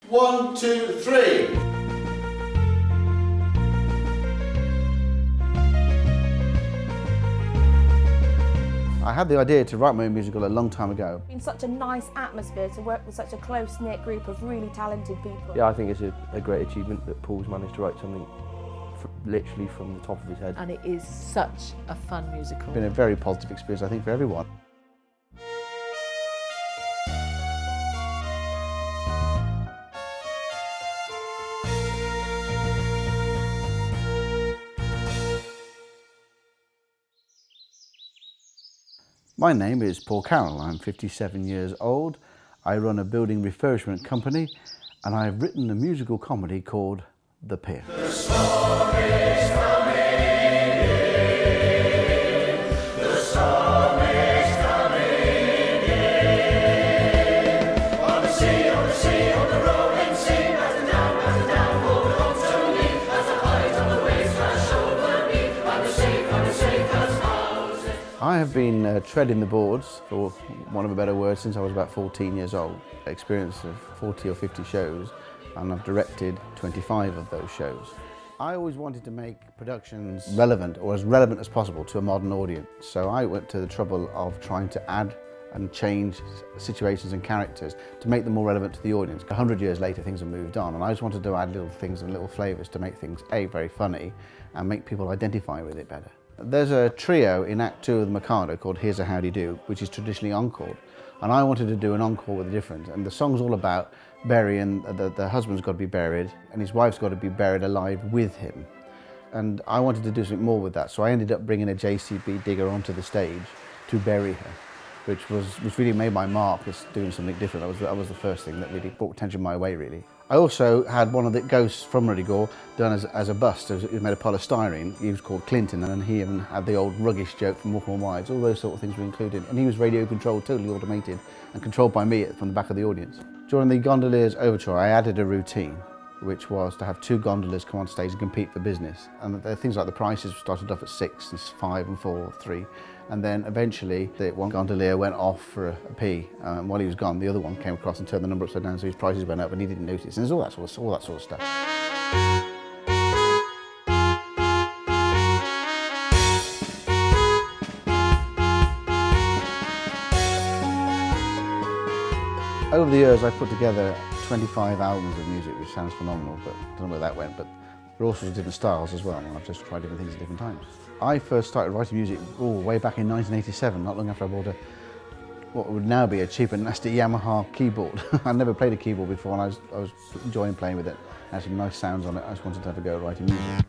1, 2, 3. I had the idea to write my own musical a long time ago. It's been such a nice atmosphere to work with such a close-knit group of really talented people. Yeah, I think it's a great achievement that Paul's managed to write something literally from the top of his head. And it is such a fun musical. It's been a very positive experience, I think, for everyone. My name is Paul Carroll. I'm 57 years old. I run a building refurbishment company and I've written a musical comedy called The Pier. The storm is coming in. The storm is coming in. On the sea, on the sea, on the rolling sea. As the down, hold on to me. As the height of the waves crash over me. I'm safe as houses. I have been treading the boards, for want of a better word, since I was about 14 years old. Experience of 40 or 50 shows, and I've directed 25 of those shows. I always wanted to make productions relevant, or as relevant as possible, to a modern audience. So I went to the trouble of trying to add and change situations and characters to make them more relevant to the audience. 100 years later, things have moved on, and I just wanted to add little things and little flavours to make things, A, very funny, and make people identify with it better. There's a trio in Act 2 of The Mikado called Here's a Howdy Do, which is traditionally encored. And I wanted to do an encore with a difference. And the song's all about burying, the husband's got to be buried, and his wife's got to be buried alive with him. And I wanted to do something more with that, so I ended up bringing a JCB digger onto the stage to bury her, which really made my mark as doing something different. That was the first thing that really brought attention my way, really. I also had one of the ghosts from Ruddigore done as a bust. It was made of polystyrene. He was called Clinton, and he even had the old ruggish joke from Walking on Wives. All those sort of things were included. And he was radio controlled, totally automated, and controlled by me from the back of the audience. During the Gondolier's Overture, I added a routine, which was to have 2 gondoliers come on stage and compete for business. And things like the prices started off at 6, and 5 and 4, 3. And then eventually the one gondolier went off for a pee. While he was gone, the other one came across and turned the number upside down, so his prices went up and he didn't notice. And there's all that sort of stuff. Over the years, I've put together 25 albums of music, which sounds phenomenal, but I don't know where that went. But there are all sorts of different styles as well, and I've just tried different things at different times. I first started writing music way back in 1987, not long after I bought what would now be a cheap and nasty Yamaha keyboard. I'd never played a keyboard before, and I was enjoying playing with it. It had some nice sounds on it. I just wanted to have a go at writing music.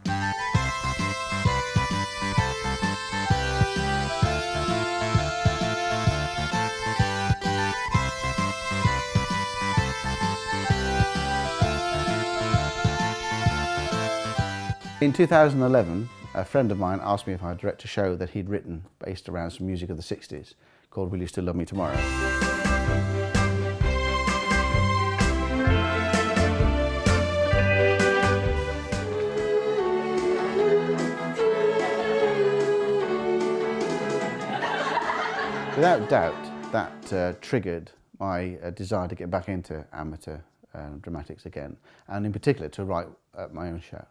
In 2011, a friend of mine asked me if I'd direct a show that he'd written based around some music of the 60s called Will You Still Love Me Tomorrow? Without doubt, that triggered my desire to get back into amateur dramatics again, and in particular to write my own show.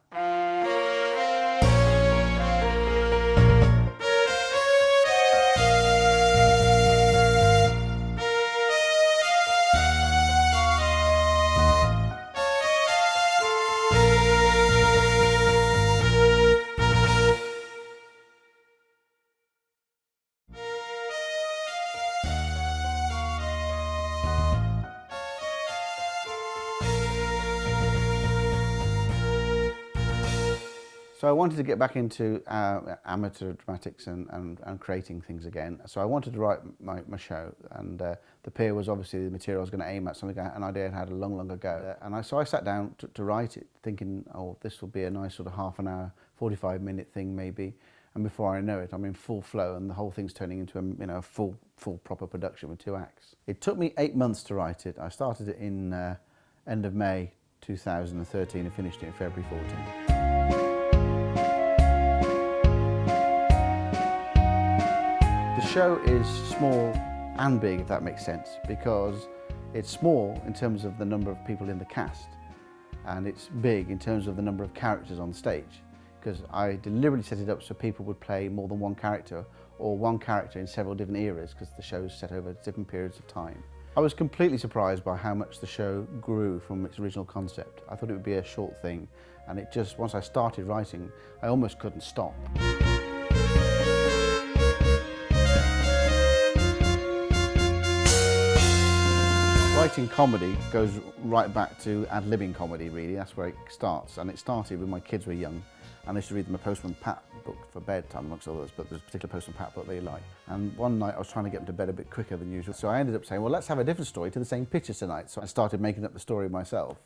So I wanted to get back into amateur dramatics and creating things again. So I wanted to write my show, and The Pier was obviously the material I was going to aim at, something an idea I had a long ago. And so I sat down to write it, thinking, oh, this will be a nice sort of half an hour, 45-minute thing maybe. And before I know it, I'm in full flow, and the whole thing's turning into a full proper production with 2 acts. It took me 8 months to write it. I started it in end of May 2013 and finished it in February 14. The show is small and big, if that makes sense, because It's small in terms of the number of people in the cast, and it's big in terms of the number of characters on stage, because I deliberately set it up so people would play more than one character or one character in several different eras, because the show's set over different periods of time. I was completely surprised by how much the show grew from its original concept. I thought it would be a short thing, and it just, once I started writing, I almost couldn't stop. Writing comedy goes right back to ad-libbing comedy, really. That's where it starts, and it started when my kids were young, and I used to read them a Postman Pat book for bedtime, amongst others, but there's a particular Postman Pat book they like. And one night I was trying to get them to bed a bit quicker than usual, so I ended up saying, well, let's have a different story to the same pictures tonight. So I started making up the story myself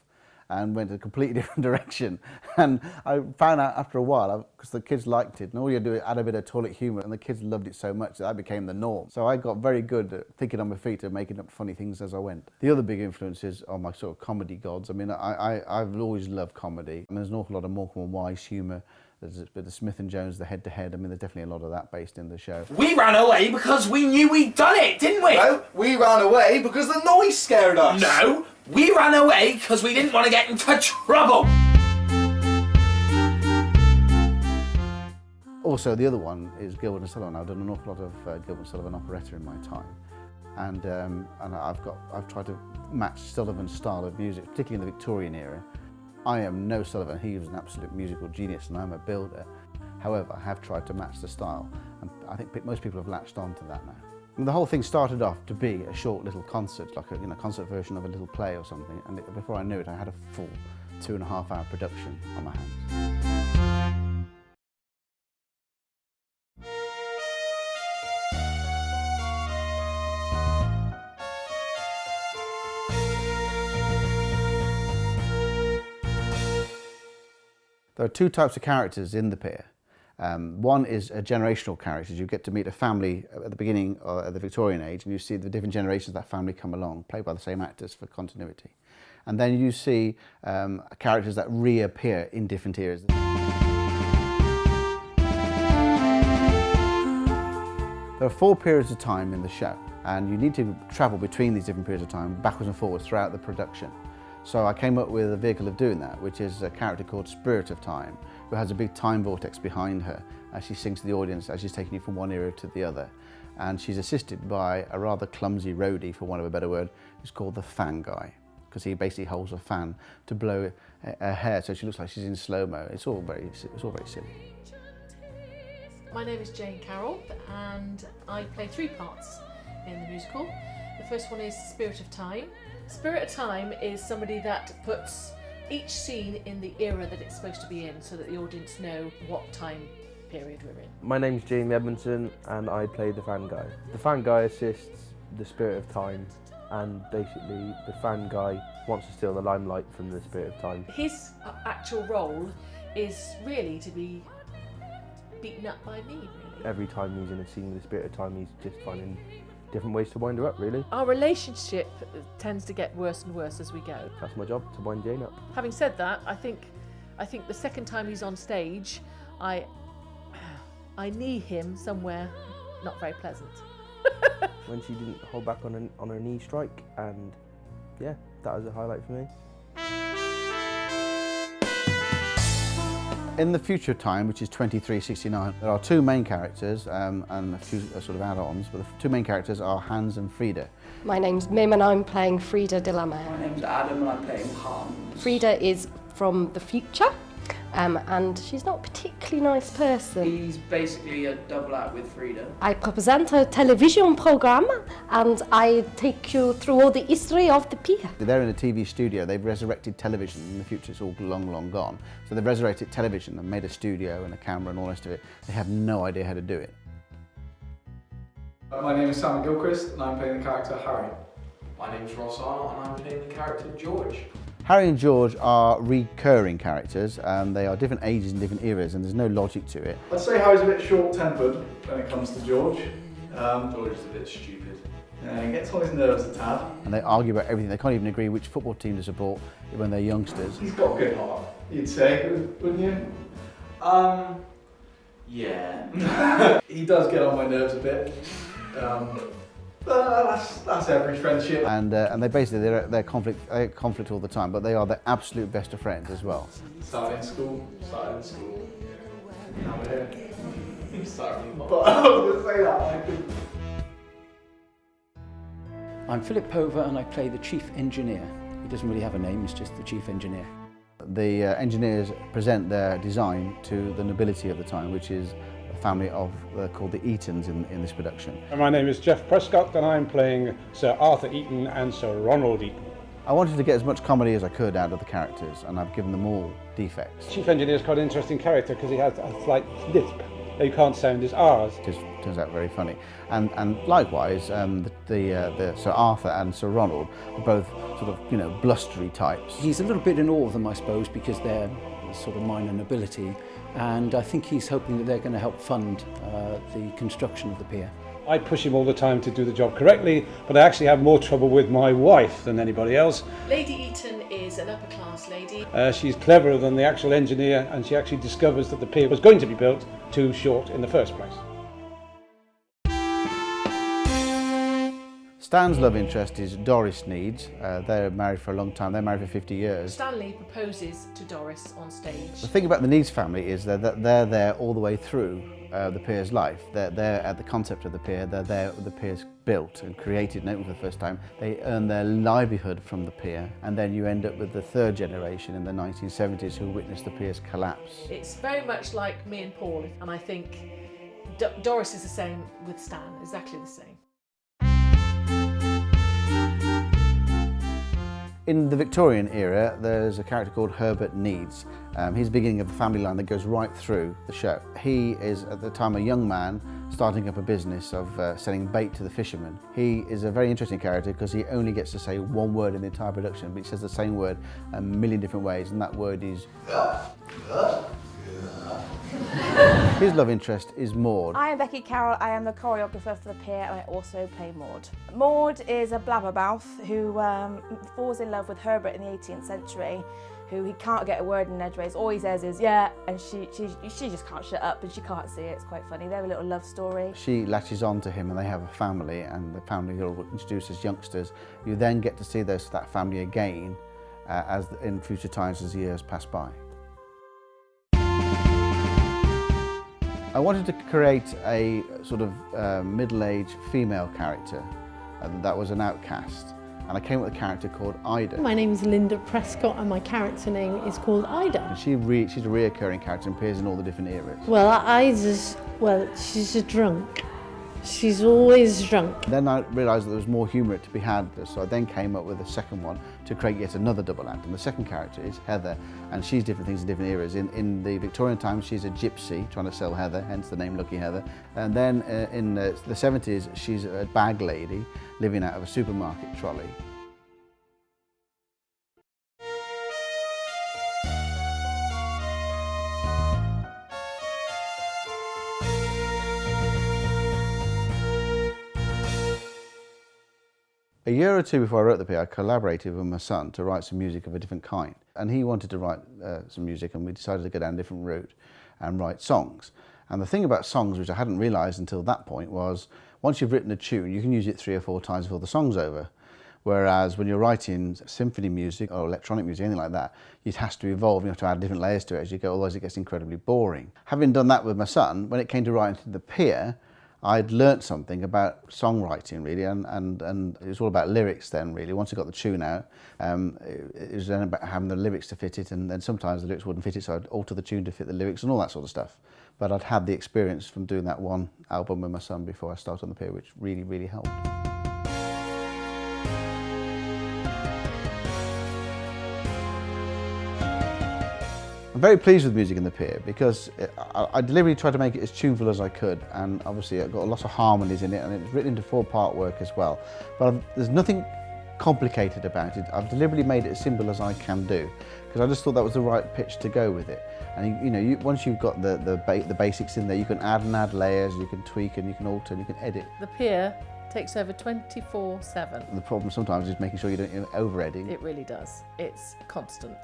and went in a completely different direction. And I found out after a while, because the kids liked it, and all you do is add a bit of toilet humour, and the kids loved it so much that that became the norm. So I got very good at thinking on my feet and making up funny things as I went. The other big influences are my sort of comedy gods. I mean, I've always loved comedy. I mean, there's an awful lot of Morecambe and Wise humour. There's a bit of Smith and Jones, the head-to-head. I mean, there's definitely a lot of that based in the show. We ran away because we knew we'd done it, didn't we? No, we ran away because the noise scared us. No, we ran away because we didn't want to get into trouble. Also, the other one is Gilbert and Sullivan. I've done an awful lot of Gilbert and Sullivan operetta in my time, and I've tried to match Sullivan's style of music, particularly in the Victorian era. I am no Sullivan. He was an absolute musical genius, and I'm a builder. However, I have tried to match the style, and I think most people have latched on to that now. And the whole thing started off to be a short little concert, like a concert version of a little play or something, and before I knew it, I had a full 2.5-hour production on my hands. There are two types of characters in the Pier. One is a generational character. You get to meet a family at the beginning of the Victorian age, and you see the different generations of that family come along, played by the same actors for continuity. And then you see characters that reappear in different eras. There are 4 periods of time in the show, and you need to travel between these different periods of time, backwards and forwards throughout the production. So I came up with a vehicle of doing that, which is a character called Spirit of Time, who has a big time vortex behind her as she sings to the audience as she's taking you from one era to the other. And she's assisted by a rather clumsy roadie, for want of a better word, who's called the fan guy, because he basically holds a fan to blow her hair so she looks like she's in slow-mo. It's all very silly. My name is Jane Carroll, and I play 3 parts in the musical. The first one is Spirit of Time. Spirit of Time is somebody that puts each scene in the era that it's supposed to be in, so that the audience know what time period we're in. My name's Jamie Edmondson, and I play the fan guy. The fan guy assists the Spirit of Time, and basically the fan guy wants to steal the limelight from the Spirit of Time. His actual role is really to be beaten up by me, really. Every time he's in a scene with the Spirit of Time, he's just finding different ways to wind her up, really. Our relationship tends to get worse and worse as we go. That's my job, to wind Jane up. Having said that, I think the second time he's on stage, I knee him somewhere not very pleasant. When she didn't hold back on her knee strike, and yeah, that was a highlight for me. In the future time, which is 2369, there are 2 main characters and a few sort of add-ons, but the 2 main characters are Hans and Frida. My name's Mim and I'm playing Frida de la Mer. My name's Adam and I'm playing Hans. Frida is from the future and she's not a particularly nice person. He's basically a double act with Frida. I present a television program and I take you through all the history of the pier. They're in a TV studio. They've resurrected television. In the future, it's all long gone. So they've resurrected television and made a studio and a camera and all the rest of it. They have no idea how to do it. My name is Sam Gilchrist and I'm playing the character Harry. My name's Ross Arnold and I'm playing the character George. Harry and George are recurring characters, and they are different ages and different eras, and there's no logic to it. I'd say Harry's a bit short-tempered when it comes to George. George is a bit stupid. Yeah, he gets on his nerves a tad. And they argue about everything. They can't even agree which football team to support when they're youngsters. He's got a good heart, you'd say, wouldn't you? Yeah. He does get on my nerves a bit. That's every friendship. And they basically, they're conflict all the time, but they are the absolute best of friends as well. Started in school, now we're here. But I was going to say that, I couldn't. I'm Philip Pover and I play the Chief Engineer. He doesn't really have a name, he's just the Chief Engineer. The engineers present their design to the nobility of the time, which is a family of called the Eatons in this production. And my name is Jeff Prescott and I'm playing Sir Arthur Eaton and Sir Ronald Eaton. I wanted to get as much comedy as I could out of the characters, and I've given them all defects. Chief Engineer is quite an interesting character because he has a slight lisp that you can't sound his R's. It turns out very funny. And likewise, the Sir Arthur and Sir Ronald are both sort of, you know, blustery types. He's a little bit in awe of them, I suppose, because they're sort of minor nobility, and I think he's hoping that they're going to help fund the construction of the pier. I push him all the time to do the job correctly, but I actually have more trouble with my wife than anybody else. Lady Eaton is an upper class lady. She's cleverer than the actual engineer, and she actually discovers that the pier was going to be built too short in the first place. Stan's love interest is Doris Needs. They're married for a long time, they're married for 50 years. Stanley proposes to Doris on stage. The thing about the Needs family is that they're there all the way through the pier's life. They're at the concept of the pier, they're there the pier's built and created and opened for the first time. They earn their livelihood from the pier, and then you end up with the third generation in the 1970s who witnessed the pier's collapse. It's very much like me and Paul, and I think Doris is the same with Stan, exactly the same. In the Victorian era, there's a character called Herbert Needs. He's the beginning of the family line that goes right through the show. He is, at the time, a young man starting up a business of selling bait to the fishermen. He is a very interesting character because he only gets to say one word in the entire production, but he says the same word a million different ways, and that word is... His love interest is Maud. I am Becky Carroll, I am the choreographer for the pier, and I also play Maud. Maud is a blabbermouth who falls in love with Herbert in the 18th century, who he can't get a word in edgeways. All he says is, yeah, and she just can't shut up, and she can't see it. It's quite funny. They have a little love story. She latches on to him and they have a family, and the family are introduced as youngsters. You then get to see that family again as in future times as the years pass by. I wanted to create a sort of middle-aged female character that was an outcast, and I came up with a character called Ida. My name is Linda Prescott and my character name is called Ida. And she's a reoccurring character and appears in all the different eras. Well, Ida's, she's a drunk. She's always drunk. Then I realised that there was more humour to be had, so I then came up with a second one to create yet another double act. And the second character is Heather, and she's different things in different eras. In the Victorian times, she's a gypsy trying to sell heather, hence the name Lucky Heather. And then in the 70s, she's a bag lady living out of a supermarket trolley. A year or two before I wrote the piece, I collaborated with my son to write some music of a different kind. And he wanted to write some music, and we decided to go down a different route and write songs. And the thing about songs, which I hadn't realised until that point, was once you've written a tune, you can use it 3 or 4 times before the song's over. Whereas when you're writing symphony music or electronic music, anything like that, it has to evolve, you have to add different layers to it as you go, otherwise it gets incredibly boring. Having done that with my son, when it came to writing the pier, I'd learnt something about songwriting really, and it was all about lyrics then really. Once I got the tune out, it was then about having the lyrics to fit it, and then sometimes the lyrics wouldn't fit it, so I'd alter the tune to fit the lyrics and all that sort of stuff. But I'd had the experience from doing that one album with my son before I started on the pier, which really, really helped. I'm very pleased with music in the pier because I deliberately tried to make it as tuneful as I could, and obviously I've got lots of harmonies in it, and it's written into 4-part work as well. But there's nothing complicated about it. I've deliberately made it as simple as I can do because I just thought that was the right pitch to go with it. And you know, once you've got the basics in there, you can add layers, you can tweak and you can alter and you can edit. The pier takes over 24/7. The problem sometimes is making sure you don't over-edit. It really does. It's constant.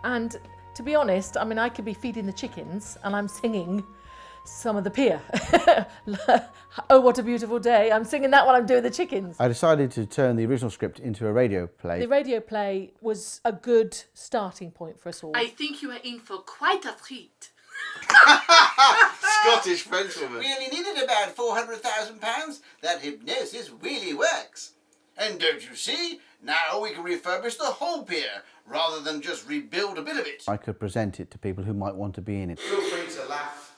And to be honest, I mean, I could be feeding the chickens and I'm singing some of the pier. Oh, what a beautiful day. I'm singing that while I'm doing the chickens. I decided to turn the original script into a radio play. The radio play was a good starting point for us all. I think you are in for quite a treat. Scottish Frenchwoman. We only needed about £400,000. That hypnosis really works. And don't you see? Now we can refurbish the whole pier, rather than just rebuild a bit of it. I could present it to people who might want to be in it. Feel free to laugh,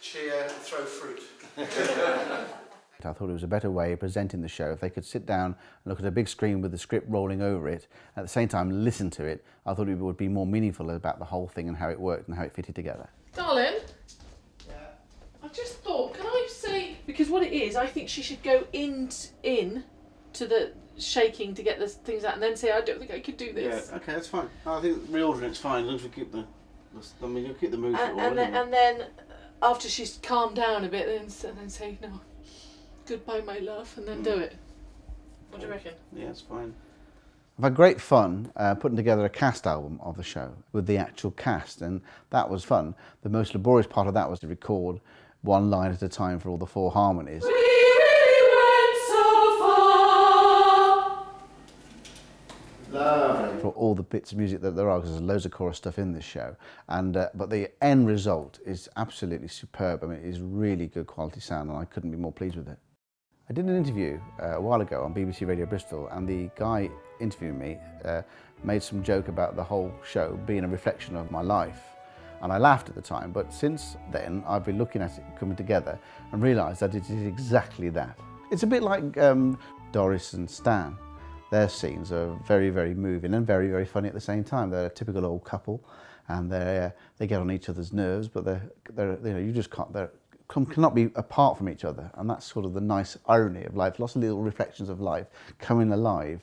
cheer, and throw fruit. I thought it was a better way of presenting the show if they could sit down and look at a big screen with the script rolling over it, at the same time listen to it. I thought it would be more meaningful about the whole thing and how it worked and how it fitted together. Darling, I just thought, can I say, because what it is, I think she should go in to the shaking to get the things out and then say, I don't think I could do this. Yeah, okay, that's fine. I think reordering it's fine as long as we keep the you'll keep the mood for it all, and then after she's calmed down a bit, then say, no, goodbye my love, and then do it. What do you reckon? Yeah, it's fine. I've had great fun putting together a cast album of the show with the actual cast, and that was fun. The most laborious part of that was to record one line at a time for all the 4 harmonies. Lovely. For all the bits of music that there are, because there's loads of chorus stuff in this show, and but the end result is absolutely superb. I mean, it is really good quality sound, and I couldn't be more pleased with it. I did an interview a while ago on BBC Radio Bristol, and the guy interviewing me made some joke about the whole show being a reflection of my life, and I laughed at the time, but since then I've been looking at it coming together and realised that it is exactly that. It's a bit like Doris and Stan. Their scenes are very, very moving and very, very funny at the same time. They're a typical old couple, and they get on each other's nerves, but they're you know, you just can't, cannot be apart from each other, and that's sort of the nice irony of life. Lots of little reflections of life coming alive.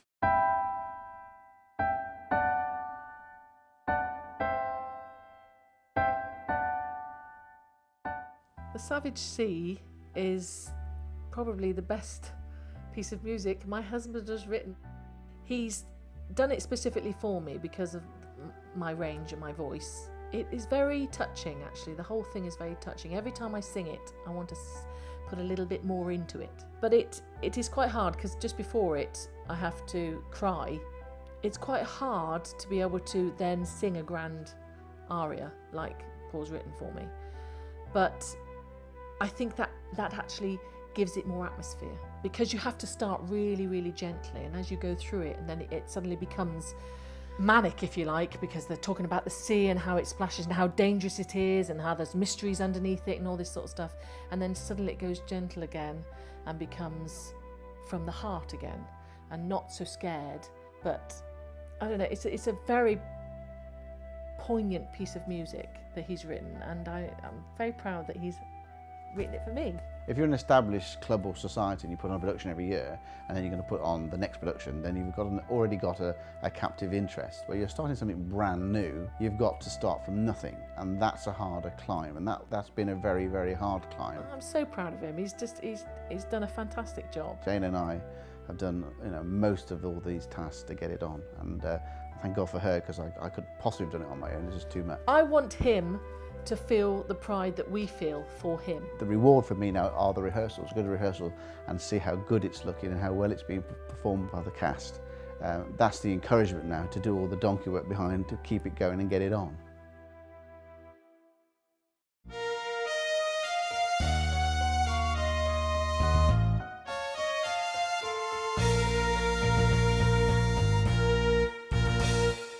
The Savage Sea is probably the best piece of music my husband has written. He's done it specifically for me because of my range and my voice. It is very touching, actually. The whole thing is very touching. Every time I sing it, I want to put a little bit more into it. But it is quite hard, because just before it, I have to cry. It's quite hard to be able to then sing a grand aria like Paul's written for me. But I think that actually gives it more atmosphere, because you have to start really, really gently, and as you go through it, and then it suddenly becomes manic, if you like, because they're talking about the sea and how it splashes and how dangerous it is and how there's mysteries underneath it and all this sort of stuff, and then suddenly it goes gentle again and becomes from the heart again and not so scared. But I don't know, it's a very poignant piece of music that he's written, and I'm very proud that he's written it for me. If you're an established club or society and you put on a production every year, and then you're going to put on the next production, then you've already got a captive interest. Where you're starting something brand new, you've got to start from nothing, and that's a harder climb, and that's been a very, very hard climb. I'm so proud of him. He's done a fantastic job. Jane and I have done most of all these tasks to get it on, and thank God for her, because I could possibly have done it on my own. It's just too much. I want him to feel the pride that we feel for him. The reward for me now are the rehearsals. Go to rehearsal and see how good it's looking and how well it's being performed by the cast. That's the encouragement now, to do all the donkey work behind to keep it going and get it on.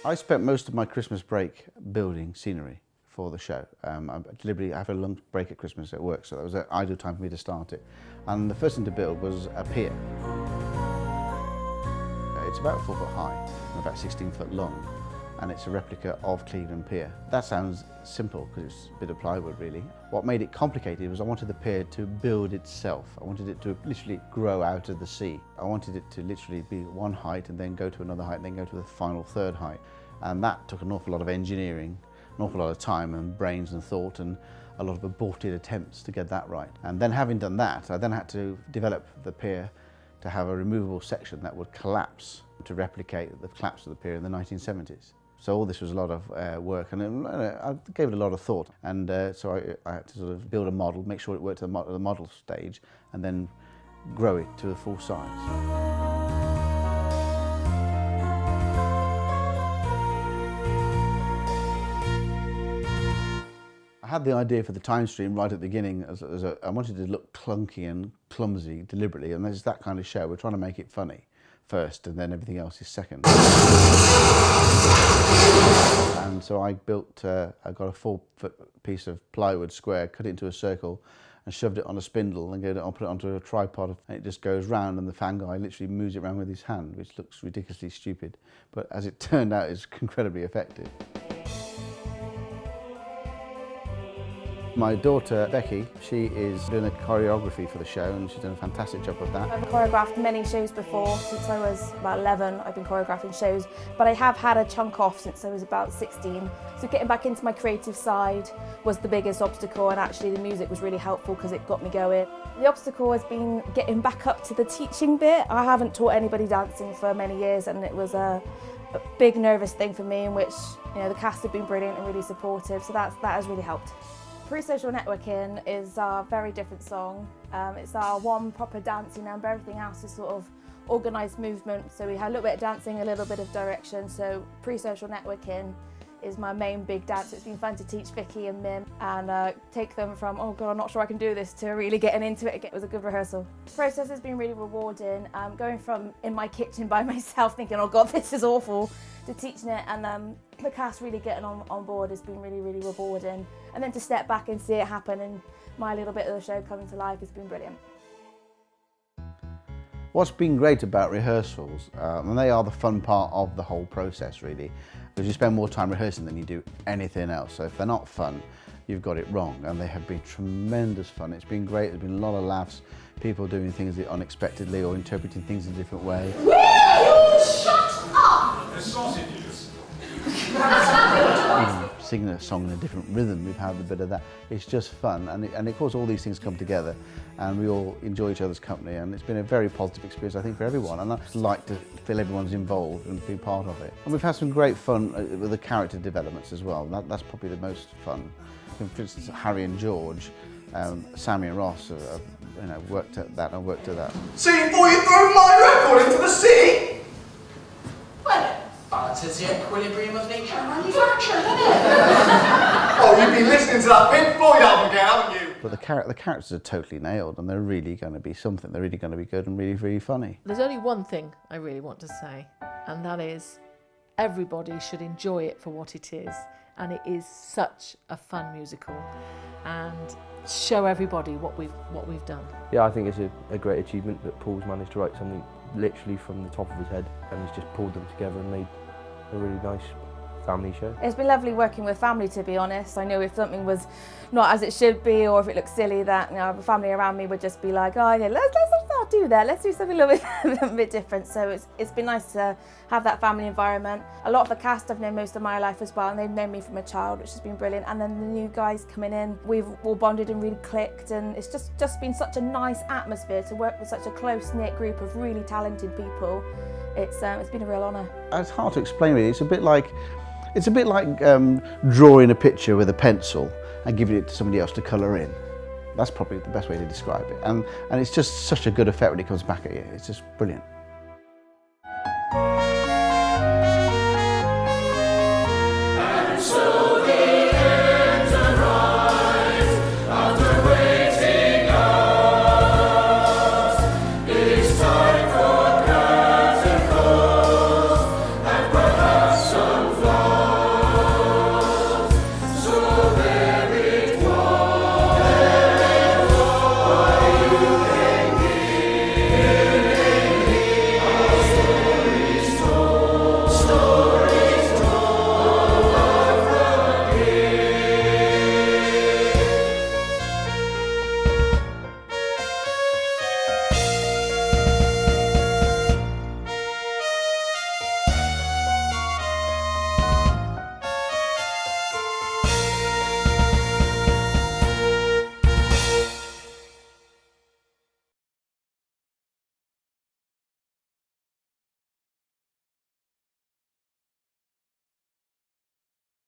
I spent most of my Christmas break building scenery for the show. I deliberately have a long break at Christmas at work, so that was an ideal time for me to start it. And the first thing to build was a pier. It's about 4 foot high and about 16 foot long, and it's a replica of Cleveland Pier. That sounds simple because it's a bit of plywood, really. What made it complicated was I wanted the pier to build itself. I wanted it to literally grow out of the sea. I wanted it to literally be one height and then go to another height and then go to the final third height. And that took an awful lot of engineering, an awful lot of time and brains and thought, and a lot of aborted attempts to get that right. And then, having done that, I then had to develop the pier to have a removable section that would collapse to replicate the collapse of the pier in the 1970s. So all this was a lot of work, and I gave it a lot of thought. And so I had to sort of build a model, make sure it worked at the model stage, and then grow it to the full size. I had the idea for the time stream right at the beginning. I wanted it to look clunky and clumsy deliberately, and it's that kind of show. We're trying to make it funny first, and then everything else is second. And so I got a 4-foot piece of plywood square, cut it into a circle, and shoved it on a spindle, and put it onto a tripod, and it just goes round, and the fan guy literally moves it around with his hand, which looks ridiculously stupid, but as it turned out, it's incredibly effective. My daughter, Becky, she is doing a choreography for the show, and she's done a fantastic job of that. I've choreographed many shows before. Since I was about 11, I've been choreographing shows, but I have had a chunk off since I was about 16. So getting back into my creative side was the biggest obstacle, and actually the music was really helpful because it got me going. The obstacle has been getting back up to the teaching bit. I haven't taught anybody dancing for many years, and it was a big nervous thing for me, in which the cast have been brilliant and really supportive, so that has really helped. Pre-social networking is a very different song. It's our one proper dancing number. Everything else is sort of organised movement. So we had a little bit of dancing, a little bit of direction. So pre-social networking is my main big dance. It's been fun to teach Vicky and Mim and take them from, oh God, I'm not sure I can do this, to really getting into it. It was a good rehearsal. The process has been really rewarding. Going from in my kitchen by myself thinking, oh God, this is awful, to teaching it, and the cast really getting on board has been really, really rewarding. And then to step back and see it happen and my little bit of the show coming to life has been brilliant. What's been great about rehearsals, and they are the fun part of the whole process really, because you spend more time rehearsing than you do anything else. So if they're not fun, you've got it wrong, and they have been tremendous fun. It's been great, there's been a lot of laughs, people doing things unexpectedly or interpreting things in a different way. Shut up! The sausages. Even singing a song in a different rhythm, we've had a bit of that. It's just fun, and of course all these things come together and we all enjoy each other's company, and it's been a very positive experience I think for everyone, and I just like to feel everyone's involved and be part of it. And we've had some great fun with the character developments as well. That's probably the most fun. For instance, Harry and George, Sammy and Ross have worked at that and worked at that. See, before you throw my record into the sea! Balances the equilibrium of nature and manufacture, doesn't it? Oh, you've been listening to that Pink Floyd album again, haven't you? But the characters are totally nailed, and they're really going to be something. They're really going to be good and really, really funny. There's only one thing I really want to say, and that is everybody should enjoy it for what it is. And it is such a fun musical, and show everybody what we've done. Yeah, I think it's a great achievement that Paul's managed to write something literally from the top of his head, and he's just pulled them together and made a really nice family show. It's been lovely working with family, to be honest. I know if something was not as it should be, or if it looked silly, that the family around me would just be like, oh yeah, let's not do that, let's do something a little bit different. So it's been nice to have that family environment. A lot of the cast I've known most of my life as well, and they've known me from a child, which has been brilliant. And then the new guys coming in, we've all bonded and really clicked, and it's just been such a nice atmosphere to work with such a close-knit group of really talented people. It's been a real honour. It's hard to explain really. It's a bit like drawing a picture with a pencil and giving it to somebody else to colour in. That's probably the best way to describe it. And it's just such a good effect when it comes back at you. It's just brilliant.